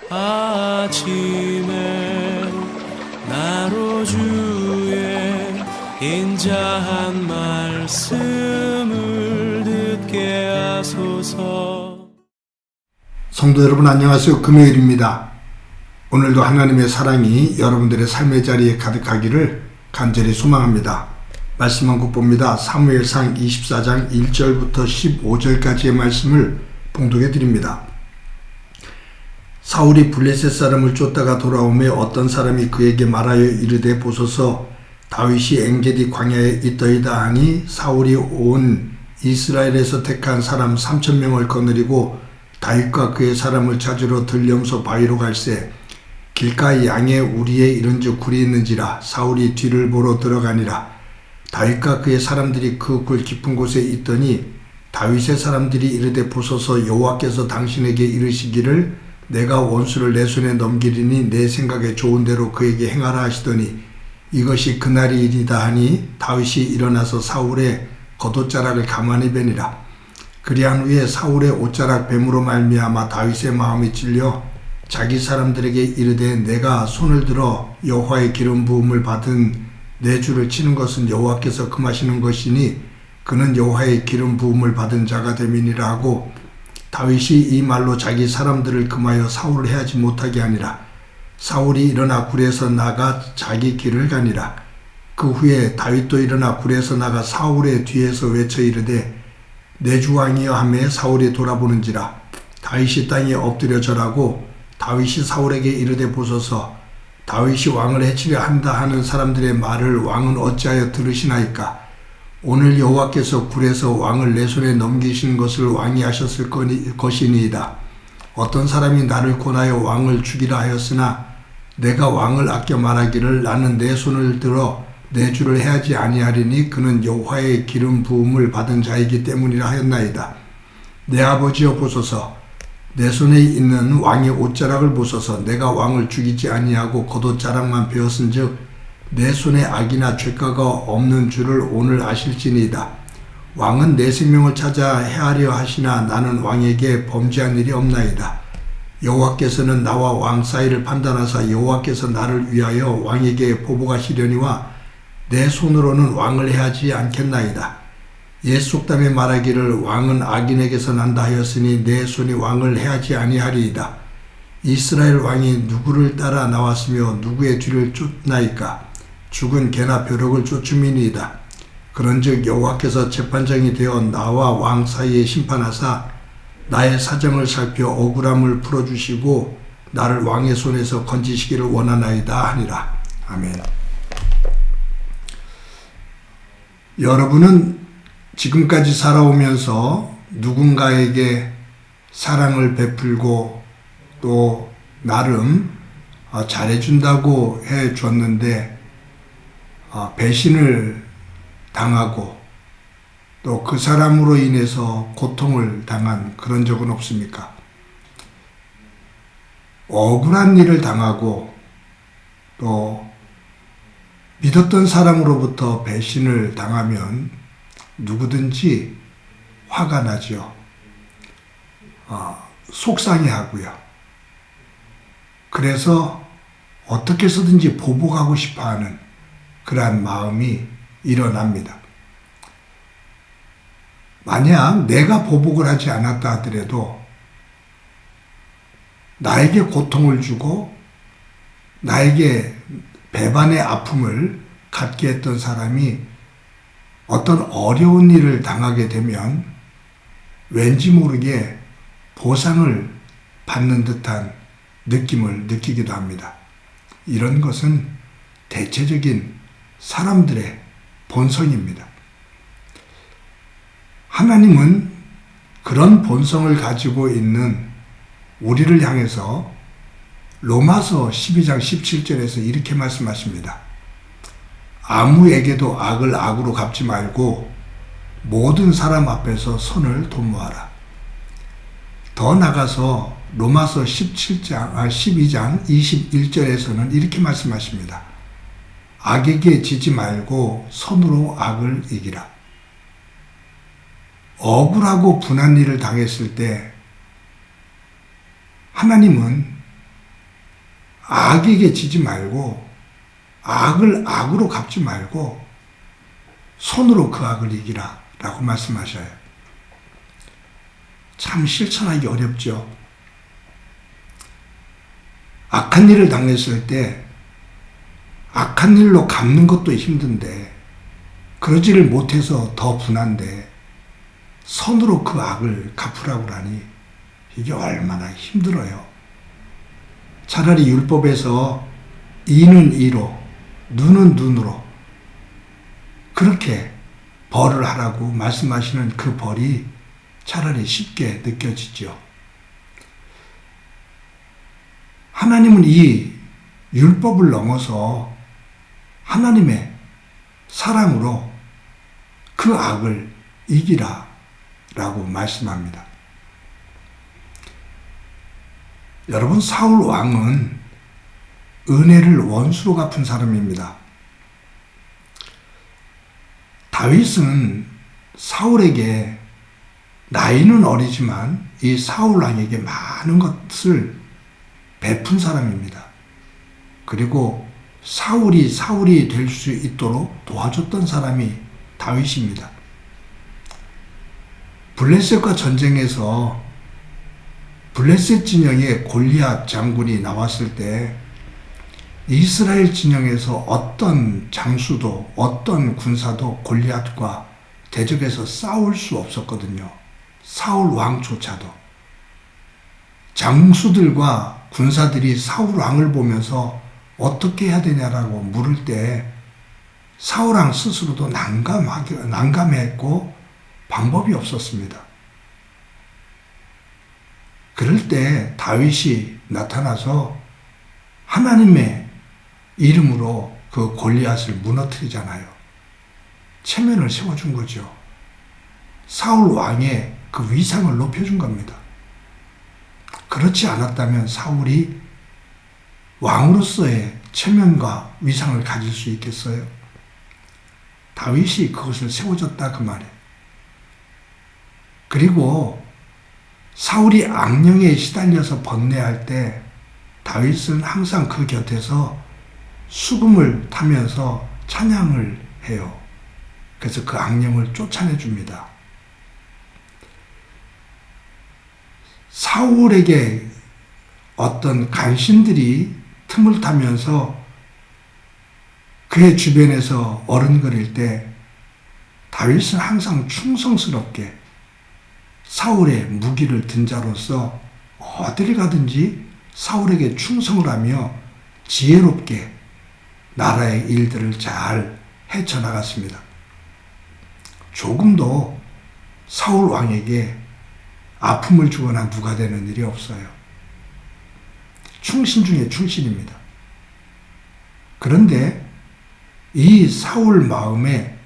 아침에 나로 주의 인자한 말씀을 듣게 하소서. 성도 여러분 안녕하세요. 금요일입니다. 오늘도 하나님의 사랑이 여러분들의 삶의 자리에 가득하기를 간절히 소망합니다. 말씀 한 곡 봅니다. 사무엘상 24장 1절부터 15절까지의 말씀을 봉독해 드립니다. 사울이 블레셋 사람을 쫓다가 돌아오매 어떤 사람이 그에게 말하여 이르되 보소서 다윗이 엔게디 광야에 있더이다 하니 사울이 온 이스라엘에서 택한 사람 3,000명을 거느리고 다윗과 그의 사람을 찾으러 들령서 바위로 갈새 길가 양의 우리에 이른즉 굴이 있는지라 사울이 뒤를 보러 들어가니라. 다윗과 그의 사람들이 그 굴 깊은 곳에 있더니 다윗의 사람들이 이르되 보소서 여호와께서 당신에게 이르시기를 내가 원수를 내 손에 넘기리니 내 생각에 좋은 대로 그에게 행하라 하시더니 이것이 그날이리다 하니 다윗이 일어나서 사울의 겉옷자락을 가만히 베니라. 그리한 후에 사울의 옷자락 뱀으로 말미암아 다윗의 마음이 찔려 자기 사람들에게 이르되 내가 손을 들어 여호와의 기름 부음을 받은 내 주를 치는 것은 여호와께서 금하시는 것이니 그는 여호와의 기름 부음을 받은 자가 됨이니라 하고 다윗이 이 말로 자기 사람들을 금하여 사울을 해하지 못하게 하니라. 사울이 일어나 굴에서 나가 자기 길을 가니라. 그 후에 다윗도 일어나 굴에서 나가 사울의 뒤에서 외쳐 이르되 내 주 왕이여 하매 사울이 돌아보는지라. 다윗이 땅에 엎드려 절하고 다윗이 사울에게 이르되 보소서 다윗이 왕을 해치려 한다 하는 사람들의 말을 왕은 어찌하여 들으시나이까. 오늘 여호와께서 굴에서 왕을 내 손에 넘기신 것을 왕이 하셨을 것이니이다. 어떤 사람이 나를 권하여 왕을 죽이라 하였으나 내가 왕을 아껴 말하기를 나는 내 손을 들어 내 주를 해하지 아니하리니 그는 여호와의 기름 부음을 받은 자이기 때문이라 하였나이다. 내 아버지여 보소서 내 손에 있는 왕의 옷자락을 보소서 내가 왕을 죽이지 아니하고 겉옷자락만 베었은즉 내 손에 악이나 죄가가 없는 줄을 오늘 아실지니이다. 왕은 내 생명을 찾아 해하려 하시나 나는 왕에게 범죄한 일이 없나이다. 여호와께서는 나와 왕 사이를 판단하사 여호와께서 나를 위하여 왕에게 보복하시려니와 내 손으로는 왕을 해하지 않겠나이다. 옛 속담에 말하기를 왕은 악인에게서 난다 하였으니 내 손이 왕을 해하지 아니하리이다. 이스라엘 왕이 누구를 따라 나왔으며 누구의 뒤를 쫓나이까. 죽은 개나 벼룩을 쫓음이니이다. 그런즉 여호와께서 재판장이 되어 나와 왕 사이에 심판하사 나의 사정을 살펴 억울함을 풀어주시고 나를 왕의 손에서 건지시기를 원하나이다 하니라. 아멘. 여러분은 지금까지 살아오면서 누군가에게 사랑을 베풀고 또 나름 잘해준다고 해줬는데 배신을 당하고 또 그 사람으로 인해서 고통을 당한 그런 적은 없습니까? 억울한 일을 당하고 또 믿었던 사람으로부터 배신을 당하면 누구든지 화가 나죠. 속상해하고요. 그래서 어떻게 해서든지 보복하고 싶어하는 그러한 마음이 일어납니다. 만약 내가 보복을 하지 않았다 하더라도 나에게 고통을 주고 나에게 배반의 아픔을 갖게 했던 사람이 어떤 어려운 일을 당하게 되면 왠지 모르게 보상을 받는 듯한 느낌을 느끼기도 합니다. 이런 것은 대체적인 사람들의 본성입니다. 하나님은 그런 본성을 가지고 있는 우리를 향해서 로마서 12장 17절에서 이렇게 말씀하십니다. 아무에게도 악을 악으로 갚지 말고 모든 사람 앞에서 선을 도모하라. 더 나가서 로마서 12장 21절에서는 이렇게 말씀하십니다. 악에게 지지 말고 선으로 악을 이기라. 억울하고 분한 일을 당했을 때 하나님은 악에게 지지 말고 악을 악으로 갚지 말고 손으로 그 악을 이기라 라고 말씀하셔요. 참 실천하기 어렵죠. 악한 일을 당했을 때 악한 일로 갚는 것도 힘든데 그러지를 못해서 더 분한데 손으로 그 악을 갚으라고 하니 이게 얼마나 힘들어요. 차라리 율법에서 이는 이로 눈은 눈으로 그렇게 벌을 하라고 말씀하시는 그 벌이 차라리 쉽게 느껴지죠. 하나님은 이 율법을 넘어서 하나님의 사랑으로 그 악을 이기라 라고 말씀합니다. 여러분, 사울 왕은 은혜를 원수로 갚은 사람입니다. 다윗은 사울에게 나이는 어리지만 이 사울 왕에게 많은 것을 베푼 사람입니다. 그리고 사울이 될 수 있도록 도와줬던 사람이 다윗입니다. 블레셋과 전쟁에서 블레셋 진영에 골리앗 장군이 나왔을 때 이스라엘 진영에서 어떤 장수도 어떤 군사도 골리앗과 대적해서 싸울 수 없었거든요. 사울 왕조차도. 장수들과 군사들이 사울 왕을 보면서 어떻게 해야 되냐라고 물을 때 사울 왕 스스로도 난감했고 방법이 없었습니다. 그럴 때 다윗이 나타나서 하나님의 이름으로 그 골리앗을 무너뜨리잖아요. 체면을 세워준 거죠. 사울 왕의 그 위상을 높여준 겁니다. 그렇지 않았다면 사울이 왕으로서의 체면과 위상을 가질 수 있겠어요? 다윗이 그것을 세워줬다 그 말이에요. 그리고 사울이 악령에 시달려서 번뇌할 때 다윗은 항상 그 곁에서 수금을 타면서 찬양을 해요. 그래서 그 악령을 쫓아내 줍니다. 사울에게 어떤 간신들이 틈을 타면서 그의 주변에서 어른거릴 때 다윗은 항상 충성스럽게 사울의 무기를 든 자로서 어디를 가든지 사울에게 충성을 하며 지혜롭게 나라의 일들을 잘 헤쳐나갔습니다. 조금도 사울 왕에게 아픔을 주거나 누가 되는 일이 없어요. 충신 중에 충신입니다. 그런데 이 사울 마음에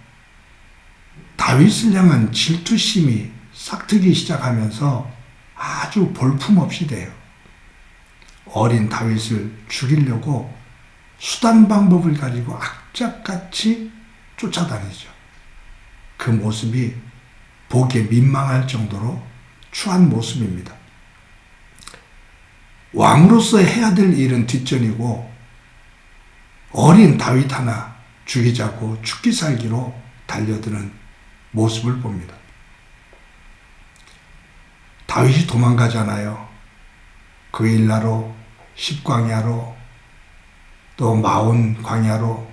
다윗을 향한 질투심이 싹트기 시작하면서 아주 볼품없이 돼요. 어린 다윗을 죽이려고 수단 방법을 가지고 악착같이 쫓아다니죠. 그 모습이 보기에 민망할 정도로 추한 모습입니다. 왕으로서 해야 될 일은 뒷전이고 어린 다윗 하나 죽이자고 죽기 살기로 달려드는 모습을 봅니다. 다윗이 도망가잖아요. 그 일나로 십광야로 또 마온 광야로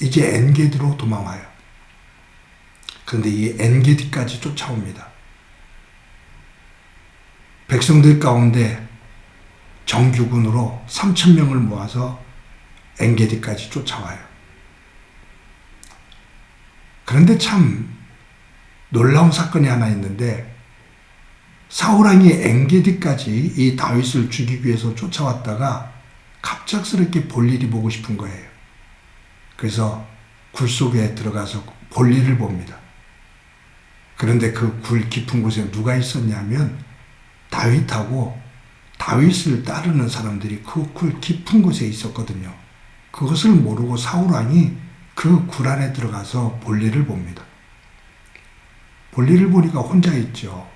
이제 엔게디로 도망와요. 그런데 이 엔게디까지 쫓아옵니다. 백성들 가운데 정규군으로 3,000명을 모아서 엔게디까지 쫓아와요. 그런데 참 놀라운 사건이 하나 있는데 사울왕이 엔게디까지 이 다윗을 죽이기 위해서 쫓아왔다가 갑작스럽게 볼일이 보고 싶은 거예요. 그래서 굴 속에 들어가서 볼일을 봅니다. 그런데 그 굴 깊은 곳에 누가 있었냐면 다윗하고 다윗을 따르는 사람들이 그 굴 깊은 곳에 있었거든요. 그것을 모르고 사울왕이 그 굴 안에 들어가서 볼일을 봅니다. 볼일을 보니까 혼자 있죠.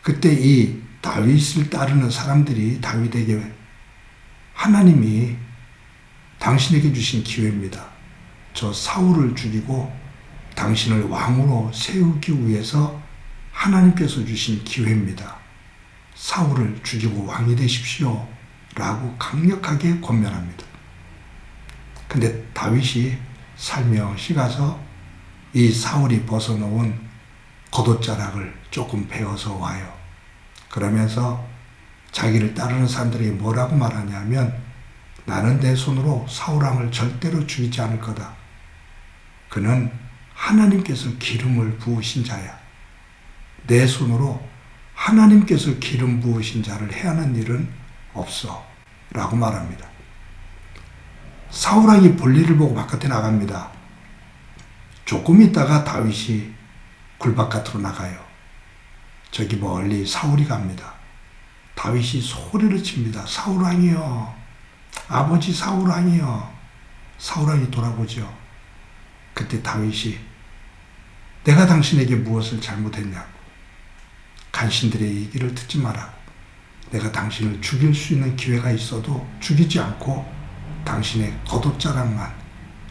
그때 이 다윗을 따르는 사람들이 다윗에게 하나님이 당신에게 주신 기회입니다. 저 사울을 죽이고 당신을 왕으로 세우기 위해서 하나님께서 주신 기회입니다. 사울을 죽이고 왕이 되십시오 라고 강력하게 권면합니다. 근데 다윗이 살며시 가서 이 사울이 벗어놓은 겉옷자락을 조금 베어서 와요. 그러면서 자기를 따르는 사람들이 뭐라고 말하냐면, 나는 내 손으로 사울왕을 절대로 죽이지 않을 거다. 그는 하나님께서 기름을 부으신 자야. 내 손으로 하나님께서 기름 부으신 자를 해하는 일은 없어 라고 말합니다. 사울왕이 볼일을 보고 바깥에 나갑니다. 조금 있다가 다윗이 굴바깥으로 나가요. 저기 멀리 사울이 갑니다. 다윗이 소리를 칩니다. 사울왕이여, 아버지 사울왕이여. 사울왕이 돌아보죠. 그때 다윗이 내가 당신에게 무엇을 잘못했냐고, 간신들의 얘기를 듣지 말라고, 내가 당신을 죽일 수 있는 기회가 있어도 죽이지 않고 당신의 겉옷자락만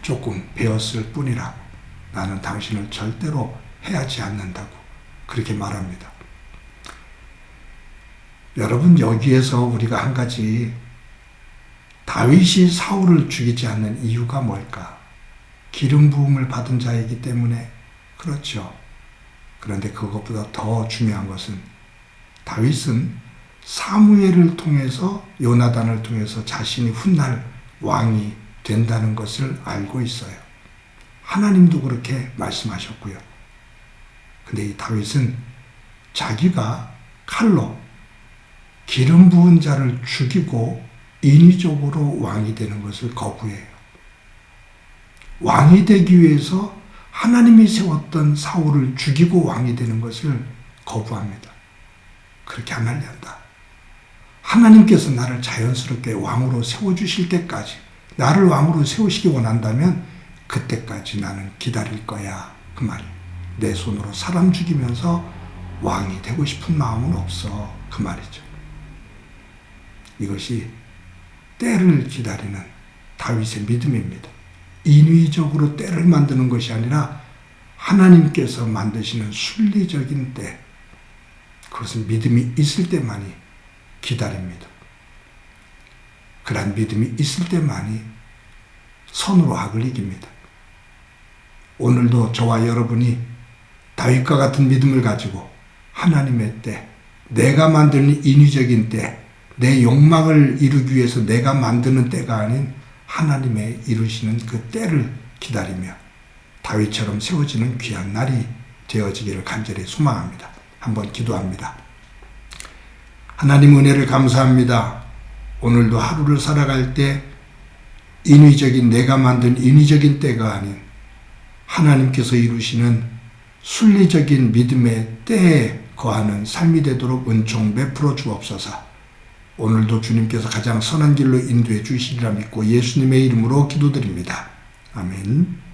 조금 베었을 뿐이라고, 나는 당신을 절대로 해하지 않는다고 그렇게 말합니다. 여러분, 여기에서 우리가 한 가지, 다윗이 사울을 죽이지 않는 이유가 뭘까? 기름 부음을 받은 자이기 때문에 그렇죠. 그런데 그것보다 더 중요한 것은 다윗은 사무엘을 통해서, 요나단을 통해서 자신이 훗날 왕이 된다는 것을 알고 있어요. 하나님도 그렇게 말씀하셨고요. 근데 이 다윗은 자기가 칼로 기름 부은 자를 죽이고 인위적으로 왕이 되는 것을 거부해요. 왕이 되기 위해서 하나님이 세웠던 사울을 죽이고 왕이 되는 것을 거부합니다. 그렇게 안 하려 한다. 하나님께서 나를 자연스럽게 왕으로 세워주실 때까지, 나를 왕으로 세우시기 원한다면 그때까지 나는 기다릴 거야, 그 말이에요. 내 손으로 사람 죽이면서 왕이 되고 싶은 마음은 없어, 그 말이죠. 이것이 때를 기다리는 다윗의 믿음입니다. 인위적으로 때를 만드는 것이 아니라 하나님께서 만드시는 순리적인 때, 그것은 믿음이 있을 때만이 기다립니다. 그러한 믿음이 있을 때만이 선으로 악을 이깁니다. 오늘도 저와 여러분이 다윗과 같은 믿음을 가지고 하나님의 때, 내가 만드는 인위적인 때, 내 욕망을 이루기 위해서 내가 만드는 때가 아닌 하나님의 이루시는 그 때를 기다리며 다윗처럼 세워지는 귀한 날이 되어지기를 간절히 소망합니다. 한번 기도합니다. 하나님, 은혜를 감사합니다. 오늘도 하루를 살아갈 때 인위적인, 내가 만든 인위적인 때가 아닌 하나님께서 이루시는 순리적인 믿음의 때에 거하는 삶이 되도록 은총 베풀어 주옵소서. 오늘도 주님께서 가장 선한 길로 인도해 주시리라 믿고 예수님의 이름으로 기도드립니다. 아멘.